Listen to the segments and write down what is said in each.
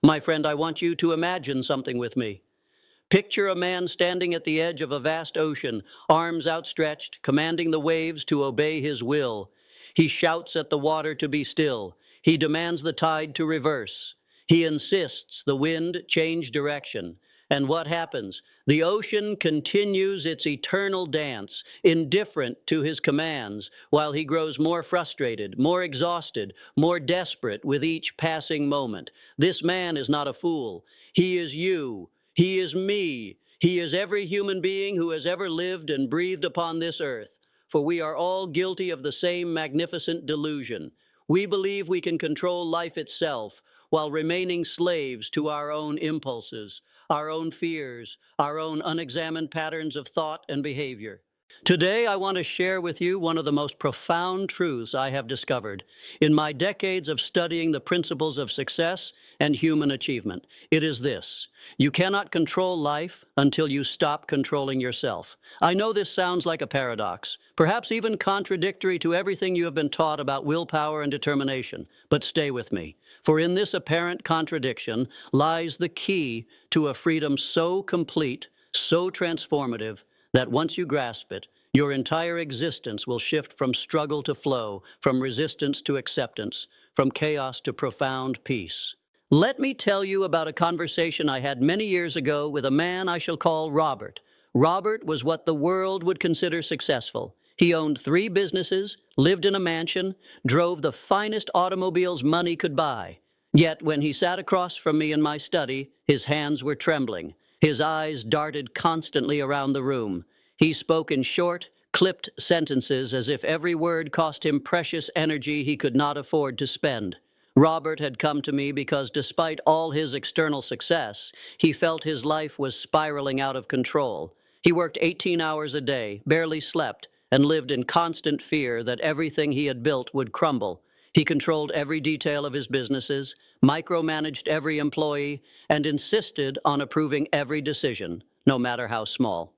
My friend, I want you to imagine something with me. Picture a man standing at the edge of a vast ocean, arms outstretched, commanding the waves to obey his will. He shouts at the water to be still. He demands the tide to reverse. He insists the wind change direction. And what happens? The ocean continues its eternal dance, indifferent to his commands, while he grows more frustrated, more exhausted, more desperate with each passing moment. This man is not a fool. He is you. He is me. He is every human being who has ever lived and breathed upon this earth. For we are all guilty of the same magnificent delusion. We believe we can control life itself while remaining slaves to our own impulses, our own fears, our own unexamined patterns of thought and behavior. Today, I want to share with you one of the most profound truths I have discovered in my decades of studying the principles of success and human achievement. It is this: you cannot control life until you stop controlling yourself. I know this sounds like a paradox, perhaps even contradictory to everything you have been taught about willpower and determination, but stay with me. For in this apparent contradiction lies the key to a freedom so complete, so transformative, that once you grasp it, your entire existence will shift from struggle to flow, from resistance to acceptance, from chaos to profound peace. Let me tell you about a conversation I had many years ago with a man I shall call Robert. Robert was what the world would consider successful. He owned 3 businesses, lived in a mansion, drove the finest automobiles money could buy. Yet when he sat across from me in my study, his hands were trembling. His eyes darted constantly around the room. He spoke in short, clipped sentences as if every word cost him precious energy he could not afford to spend. Robert had come to me because despite all his external success, he felt his life was spiraling out of control. He worked 18 hours a day, barely slept, and lived in constant fear that everything he had built would crumble. He controlled every detail of his businesses, micromanaged every employee, and insisted on approving every decision, no matter how small.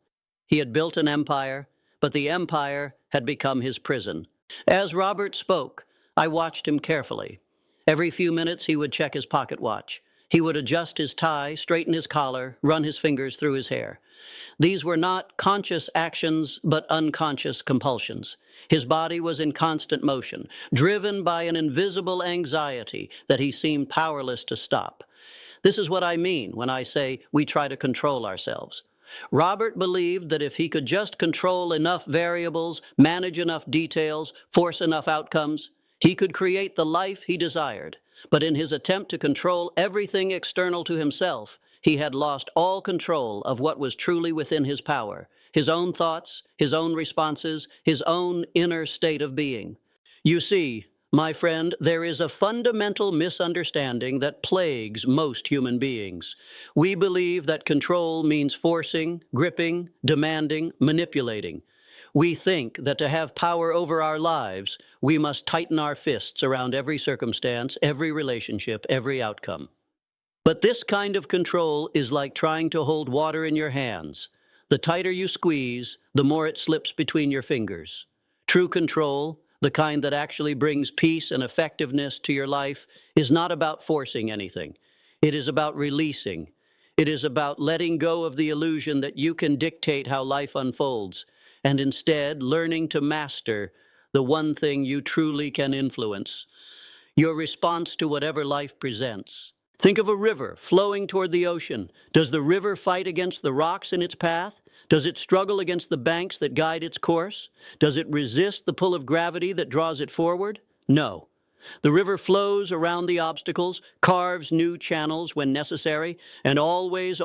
He had built an empire, but the empire had become his prison. As Robert spoke, I watched him carefully. Every few minutes he would check his pocket watch. He would adjust his tie, straighten his collar, run his fingers through his hair. These were not conscious actions, but unconscious compulsions. His body was in constant motion, driven by an invisible anxiety that he seemed powerless to stop. This is what I mean when I say we try to control ourselves. Robert believed that if he could just control enough variables, manage enough details, force enough outcomes, he could create the life he desired. But in his attempt to control everything external to himself, he had lost all control of what was truly within his power, his own thoughts, his own responses, his own inner state of being. You see, my friend, there is a fundamental misunderstanding that plagues most human beings. We believe that control means forcing, gripping, demanding, manipulating. We think that to have power over our lives, we must tighten our fists around every circumstance, every relationship, every outcome. But this kind of control is like trying to hold water in your hands. The tighter you squeeze, the more it slips between your fingers. True control, the kind that actually brings peace and effectiveness to your life, is not about forcing anything. It is about releasing. It is about letting go of the illusion that you can dictate how life unfolds, and instead learning to master the one thing you truly can influence: your response to whatever life presents. Think of a river flowing toward the ocean. Does the river fight against the rocks in its path? Does it struggle against the banks that guide its course? Does it resist the pull of gravity that draws it forward? No. The river flows around the obstacles, carves new channels when necessary, and always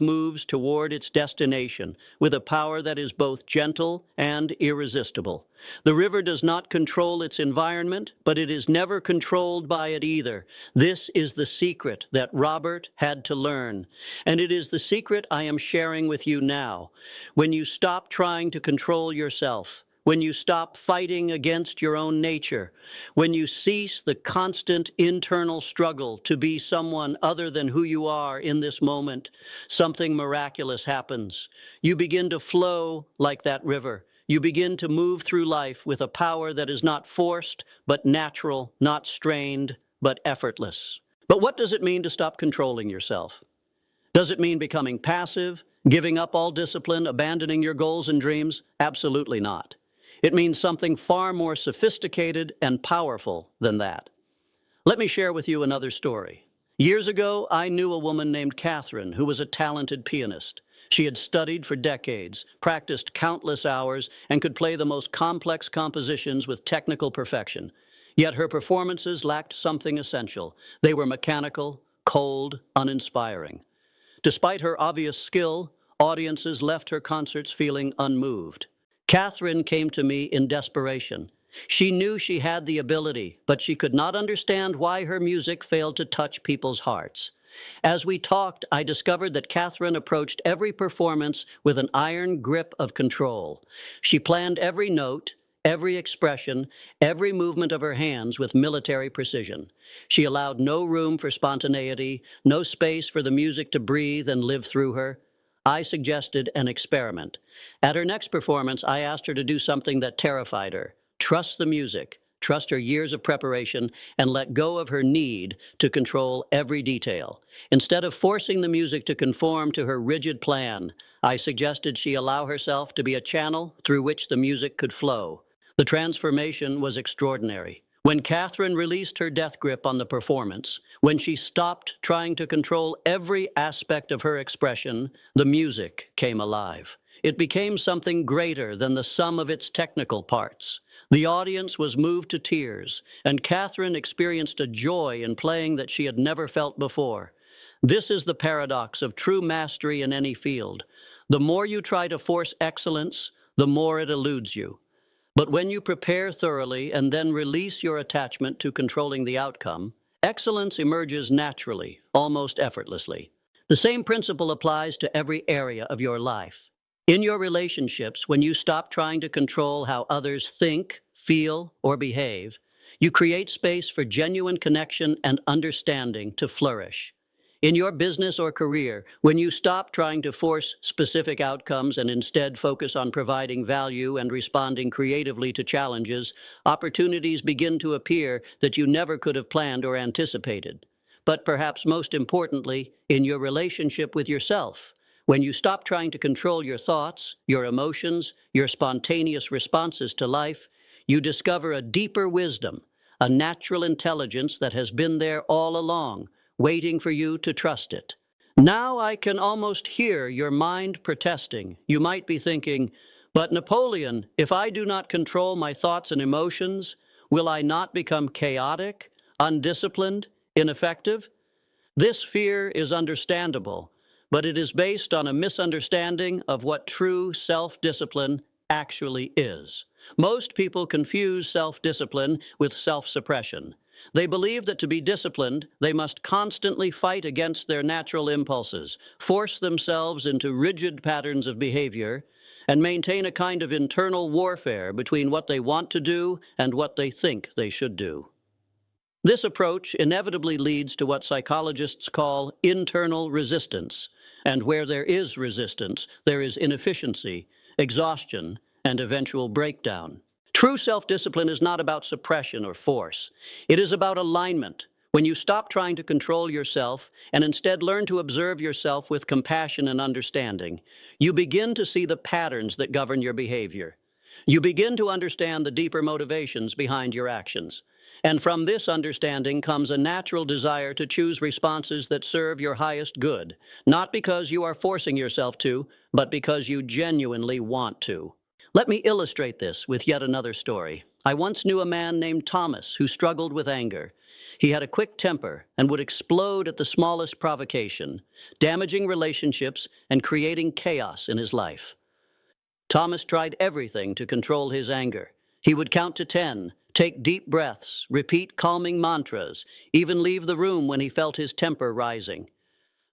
moves toward its destination with a power that is both gentle and irresistible. The river does not control its environment, but it is never controlled by it either. This is the secret that Robert had to learn, and it is the secret I am sharing with you now. When you stop trying to control yourself, when you stop fighting against your own nature, when you cease the constant internal struggle to be someone other than who you are in this moment, something miraculous happens. You begin to flow like that river. You begin to move through life with a power that is not forced, but natural, not strained, but effortless. But what does it mean to stop controlling yourself? Does it mean becoming passive, giving up all discipline, abandoning your goals and dreams? Absolutely not. It means something far more sophisticated and powerful than that. Let me share with you another story. Years ago, I knew a woman named Catherine who was a talented pianist. She had studied for decades, practiced countless hours, and could play the most complex compositions with technical perfection. Yet her performances lacked something essential. They were mechanical, cold, uninspiring. Despite her obvious skill, audiences left her concerts feeling unmoved. Catherine came to me in desperation. She knew she had the ability, but she could not understand why her music failed to touch people's hearts. As we talked, I discovered that Catherine approached every performance with an iron grip of control. She planned every note, every expression, every movement of her hands with military precision. She allowed no room for spontaneity, no space for the music to breathe and live through her. I suggested an experiment. At her next performance, I asked her to do something that terrified her. Trust the music, trust her years of preparation, and let go of her need to control every detail. Instead of forcing the music to conform to her rigid plan, I suggested she allow herself to be a channel through which the music could flow. The transformation was extraordinary. When Catherine released her death grip on the performance, when she stopped trying to control every aspect of her expression, the music came alive. It became something greater than the sum of its technical parts. The audience was moved to tears, and Catherine experienced a joy in playing that she had never felt before. This is the paradox of true mastery in any field. The more you try to force excellence, the more it eludes you. But when you prepare thoroughly and then release your attachment to controlling the outcome, excellence emerges naturally, almost effortlessly. The same principle applies to every area of your life. In your relationships, when you stop trying to control how others think, feel, or behave, you create space for genuine connection and understanding to flourish. In your business or career, when you stop trying to force specific outcomes and instead focus on providing value and responding creatively to challenges, opportunities begin to appear that you never could have planned or anticipated. But perhaps most importantly, in your relationship with yourself, when you stop trying to control your thoughts, your emotions, your spontaneous responses to life, you discover a deeper wisdom, a natural intelligence that has been there all along, waiting for you to trust it. Now I can almost hear your mind protesting. You might be thinking, but Napoleon, if I do not control my thoughts and emotions, will I not become chaotic, undisciplined, ineffective? This fear is understandable, but it is based on a misunderstanding of what true self-discipline actually is. Most people confuse self-discipline with self-suppression. They believe that to be disciplined, they must constantly fight against their natural impulses, force themselves into rigid patterns of behavior, and maintain a kind of internal warfare between what they want to do and what they think they should do. This approach inevitably leads to what psychologists call internal resistance, and where there is resistance, there is inefficiency, exhaustion, and eventual breakdown. True self-discipline is not about suppression or force. It is about alignment. When you stop trying to control yourself and instead learn to observe yourself with compassion and understanding, you begin to see the patterns that govern your behavior. You begin to understand the deeper motivations behind your actions. And from this understanding comes a natural desire to choose responses that serve your highest good, not because you are forcing yourself to, but because you genuinely want to. Let me illustrate this with yet another story. I once knew a man named Thomas who struggled with anger. He had a quick temper and would explode at the smallest provocation, damaging relationships and creating chaos in his life. Thomas tried everything to control his anger. He would count to 10, take deep breaths, repeat calming mantras, even leave the room when he felt his temper rising.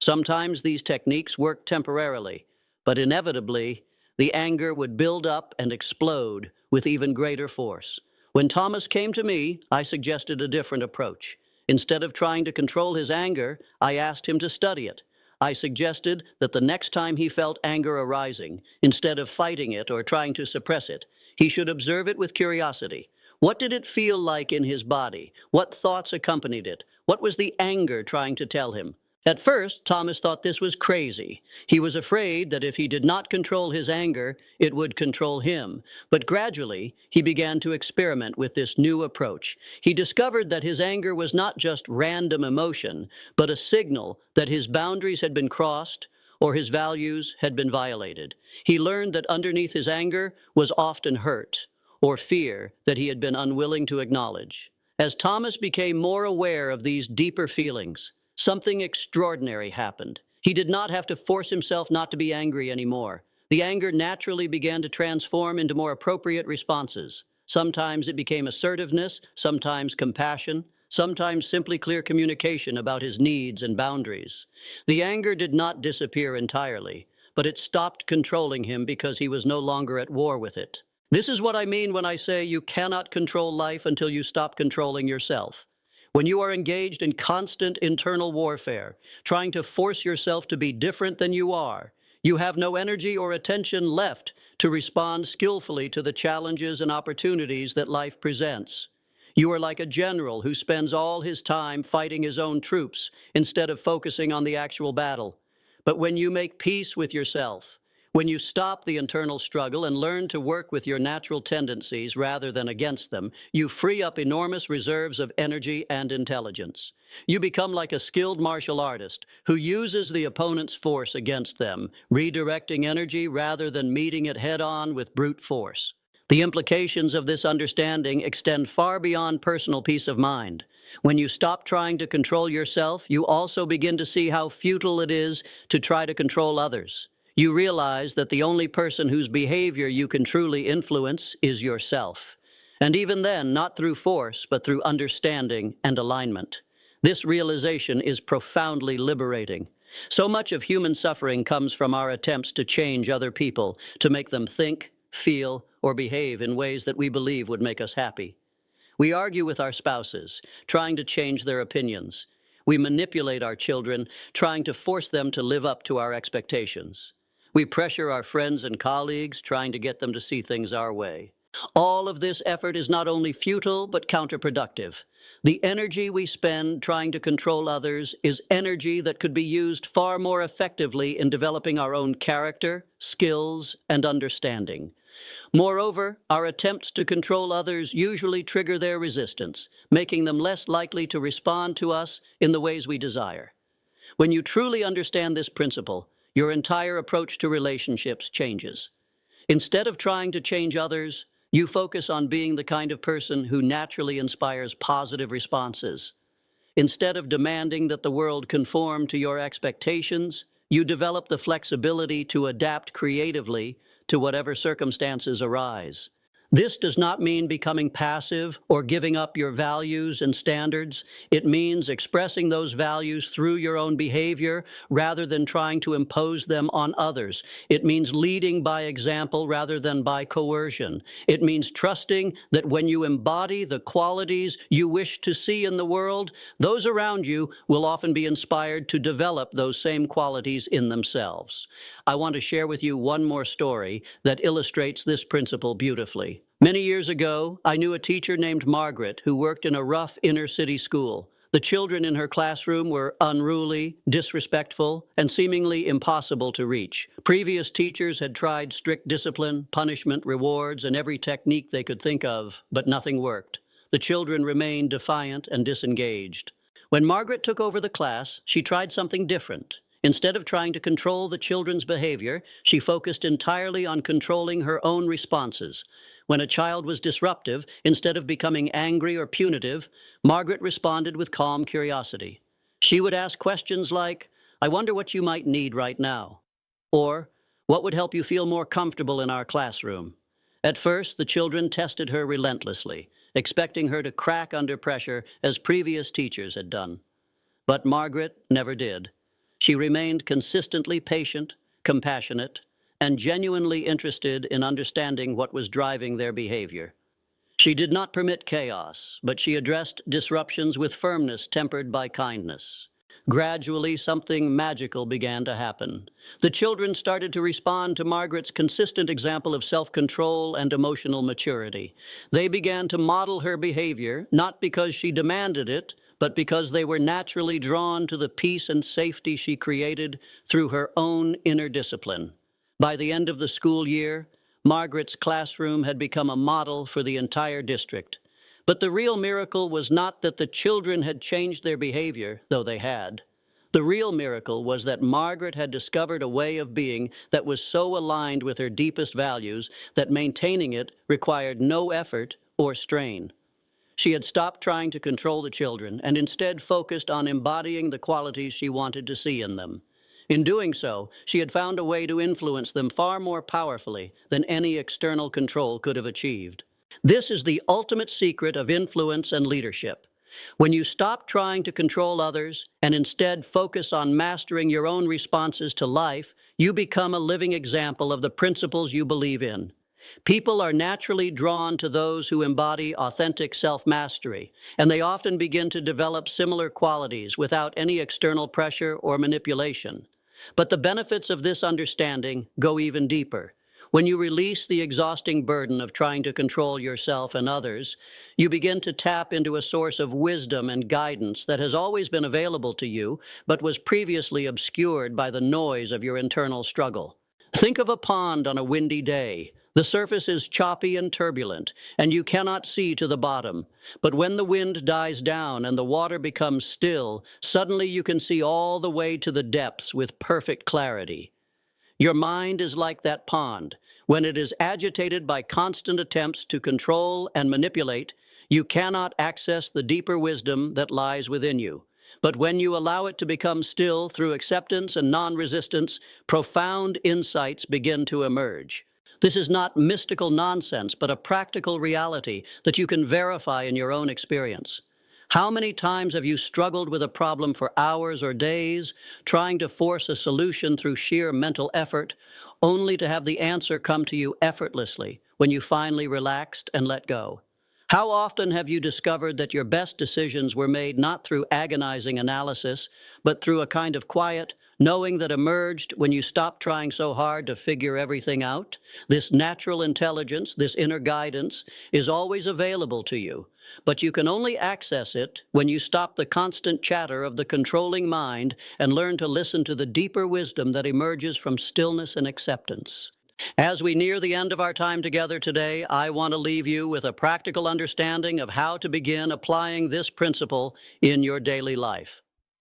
Sometimes these techniques worked temporarily, but inevitably, the anger would build up and explode with even greater force. When Thomas came to me, I suggested a different approach. Instead of trying to control his anger, I asked him to study it. I suggested that the next time he felt anger arising, instead of fighting it or trying to suppress it, he should observe it with curiosity. What did it feel like in his body? What thoughts accompanied it? What was the anger trying to tell him? At first, Thomas thought this was crazy. He was afraid that if he did not control his anger, it would control him. But gradually, he began to experiment with this new approach. He discovered that his anger was not just random emotion, but a signal that his boundaries had been crossed or his values had been violated. He learned that underneath his anger was often hurt or fear that he had been unwilling to acknowledge. As Thomas became more aware of these deeper feelings, something extraordinary happened. He did not have to force himself not to be angry anymore. The anger naturally began to transform into more appropriate responses. Sometimes it became assertiveness, sometimes compassion, sometimes simply clear communication about his needs and boundaries. The anger did not disappear entirely, but it stopped controlling him because he was no longer at war with it. This is what I mean when I say you cannot control life until you stop controlling yourself. When you are engaged in constant internal warfare, trying to force yourself to be different than you are, you have no energy or attention left to respond skillfully to the challenges and opportunities that life presents. You are like a general who spends all his time fighting his own troops instead of focusing on the actual battle. But when you make peace with yourself, when you stop the internal struggle and learn to work with your natural tendencies rather than against them, you free up enormous reserves of energy and intelligence. You become like a skilled martial artist who uses the opponent's force against them, redirecting energy rather than meeting it head-on with brute force. The implications of this understanding extend far beyond personal peace of mind. When you stop trying to control yourself, you also begin to see how futile it is to try to control others. You realize that the only person whose behavior you can truly influence is yourself. And even then, not through force, but through understanding and alignment. This realization is profoundly liberating. So much of human suffering comes from our attempts to change other people, to make them think, feel, or behave in ways that we believe would make us happy. We argue with our spouses, trying to change their opinions. We manipulate our children, trying to force them to live up to our expectations. We pressure our friends and colleagues, trying to get them to see things our way. All of this effort is not only futile, but counterproductive. The energy we spend trying to control others is energy that could be used far more effectively in developing our own character, skills, and understanding. Moreover, our attempts to control others usually trigger their resistance, making them less likely to respond to us in the ways we desire. When you truly understand this principle, your entire approach to relationships changes. Instead of trying to change others, you focus on being the kind of person who naturally inspires positive responses. Instead of demanding that the world conform to your expectations, you develop the flexibility to adapt creatively to whatever circumstances arise. This does not mean becoming passive or giving up your values and standards. It means expressing those values through your own behavior rather than trying to impose them on others. It means leading by example rather than by coercion. It means trusting that when you embody the qualities you wish to see in the world, those around you will often be inspired to develop those same qualities in themselves. I want to share with you one more story that illustrates this principle beautifully. Many years ago, I knew a teacher named Margaret who worked in a rough inner-city school. The children in her classroom were unruly, disrespectful, and seemingly impossible to reach. Previous teachers had tried strict discipline, punishment, rewards, and every technique they could think of, but nothing worked. The children remained defiant and disengaged. When Margaret took over the class, she tried something different. Instead of trying to control the children's behavior, she focused entirely on controlling her own responses. When a child was disruptive, instead of becoming angry or punitive, Margaret responded with calm curiosity. She would ask questions like, "I wonder what you might need right now," or "What would help you feel more comfortable in our classroom?" At first, the children tested her relentlessly, expecting her to crack under pressure as previous teachers had done. But Margaret never did. She remained consistently patient, compassionate, and genuinely interested in understanding what was driving their behavior. She did not permit chaos, but she addressed disruptions with firmness tempered by kindness. Gradually, something magical began to happen. The children started to respond to Margaret's consistent example of self-control and emotional maturity. They began to model her behavior, not because she demanded it, but because they were naturally drawn to the peace and safety she created through her own inner discipline. By the end of the school year, Margaret's classroom had become a model for the entire district. But the real miracle was not that the children had changed their behavior, though they had. The real miracle was that Margaret had discovered a way of being that was so aligned with her deepest values that maintaining it required no effort or strain. She had stopped trying to control the children and instead focused on embodying the qualities she wanted to see in them. In doing so, she had found a way to influence them far more powerfully than any external control could have achieved. This is the ultimate secret of influence and leadership. When you stop trying to control others and instead focus on mastering your own responses to life, you become a living example of the principles you believe in. People are naturally drawn to those who embody authentic self-mastery, and they often begin to develop similar qualities without any external pressure or manipulation. But the benefits of this understanding go even deeper. When you release the exhausting burden of trying to control yourself and others, you begin to tap into a source of wisdom and guidance that has always been available to you, but was previously obscured by the noise of your internal struggle. Think of a pond on a windy day. The surface is choppy and turbulent, and you cannot see to the bottom. But when the wind dies down and the water becomes still, suddenly you can see all the way to the depths with perfect clarity. Your mind is like that pond. When it is agitated by constant attempts to control and manipulate, you cannot access the deeper wisdom that lies within you. But when you allow it to become still through acceptance and non-resistance, profound insights begin to emerge. This is not mystical nonsense, but a practical reality that you can verify in your own experience. How many times have you struggled with a problem for hours or days, trying to force a solution through sheer mental effort, only to have the answer come to you effortlessly when you finally relaxed and let go? How often have you discovered that your best decisions were made not through agonizing analysis, but through a kind of quiet knowing that emerged when you stopped trying so hard to figure everything out? This natural intelligence, this inner guidance, is always available to you. But you can only access it when you stop the constant chatter of the controlling mind and learn to listen to the deeper wisdom that emerges from stillness and acceptance. As we near the end of our time together today, I want to leave you with a practical understanding of how to begin applying this principle in your daily life.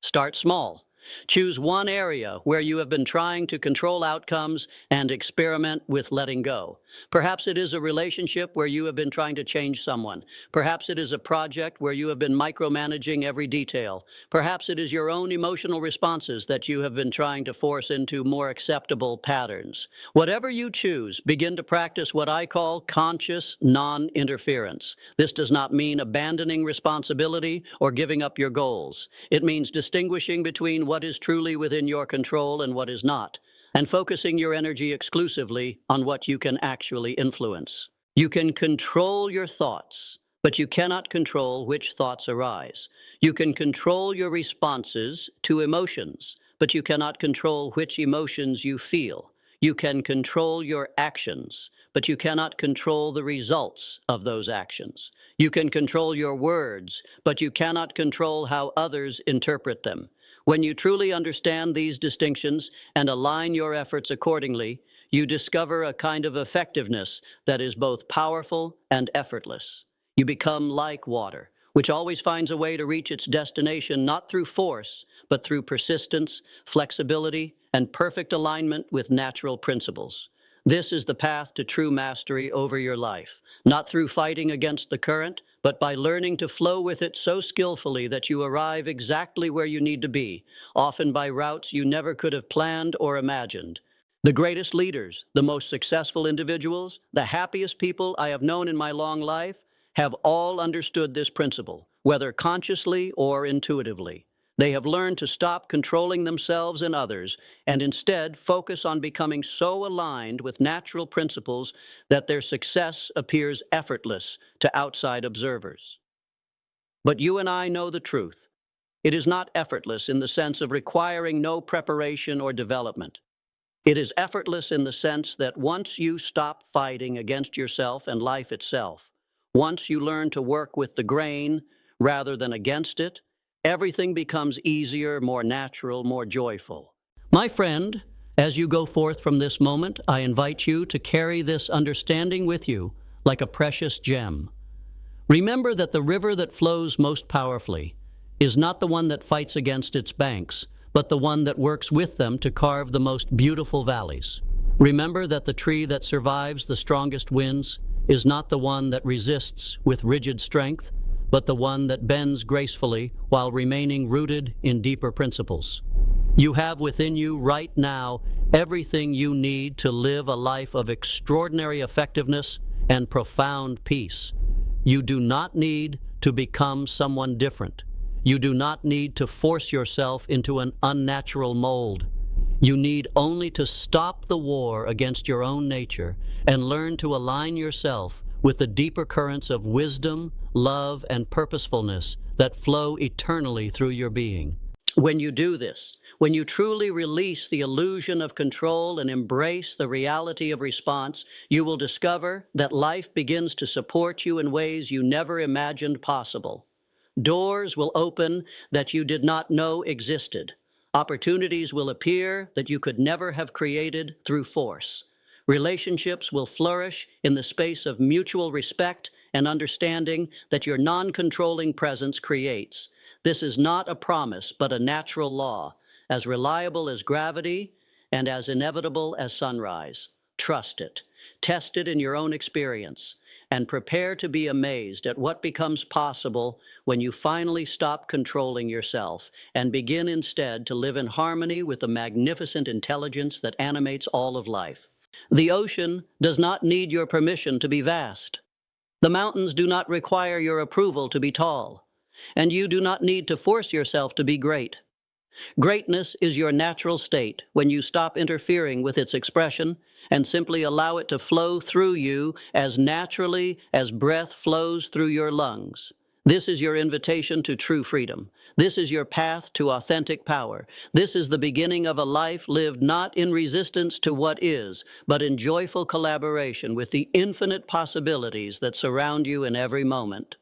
Start small. Choose one area where you have been trying to control outcomes and experiment with letting go. Perhaps it is a relationship where you have been trying to change someone. Perhaps it is a project where you have been micromanaging every detail. Perhaps it is your own emotional responses that you have been trying to force into more acceptable patterns. Whatever you choose, begin to practice what I call conscious non-interference. This does not mean abandoning responsibility or giving up your goals. It means distinguishing between what is truly within your control and what is not, and focusing your energy exclusively on what you can actually influence. You can control your thoughts, but you cannot control which thoughts arise. You can control your responses to emotions, but you cannot control which emotions you feel. You can control your actions, but you cannot control the results of those actions. You can control your words, but you cannot control how others interpret them. When you truly understand these distinctions and align your efforts accordingly, you discover a kind of effectiveness that is both powerful and effortless. You become like water, which always finds a way to reach its destination not through force, but through persistence, flexibility, and perfect alignment with natural principles. This is the path to true mastery over your life, not through fighting against the current, but by learning to flow with it so skillfully that you arrive exactly where you need to be, often by routes you never could have planned or imagined. The greatest leaders, the most successful individuals, the happiest people I have known in my long life have all understood this principle, whether consciously or intuitively. They have learned to stop controlling themselves and others and instead focus on becoming so aligned with natural principles that their success appears effortless to outside observers. But you and I know the truth. It is not effortless in the sense of requiring no preparation or development. It is effortless in the sense that once you stop fighting against yourself and life itself, once you learn to work with the grain rather than against it, Everything becomes easier, more natural, more joyful. My friend, as you go forth from this moment, I invite you to carry this understanding with you like a precious gem. Remember that the river that flows most powerfully is not the one that fights against its banks, but the one that works with them to carve the most beautiful valleys. Remember that the tree that survives the strongest winds is not the one that resists with rigid strength, but the one that bends gracefully while remaining rooted in deeper principles. You have within you right now everything you need to live a life of extraordinary effectiveness and profound peace. You do not need to become someone different. You do not need to force yourself into an unnatural mold. You need only to stop the war against your own nature and learn to align yourself with the deeper currents of wisdom, love, and purposefulness that flow eternally through your being. When you do this, when you truly release the illusion of control and embrace the reality of response, you will discover that life begins to support you in ways you never imagined possible. Doors will open that you did not know existed. Opportunities will appear that you could never have created through force. Relationships will flourish in the space of mutual respect and understanding that your non-controlling presence creates. This is not a promise, but a natural law, as reliable as gravity and as inevitable as sunrise. Trust it. Test it in your own experience, and prepare to be amazed at what becomes possible when you finally stop controlling yourself and begin instead to live in harmony with the magnificent intelligence that animates all of life. The ocean does not need your permission to be vast. The mountains do not require your approval to be tall, and you do not need to force yourself to be great. Greatness is your natural state when you stop interfering with its expression and simply allow it to flow through you as naturally as breath flows through your lungs. This is your invitation to true freedom. This is your path to authentic power. This is the beginning of a life lived not in resistance to what is, but in joyful collaboration with the infinite possibilities that surround you in every moment.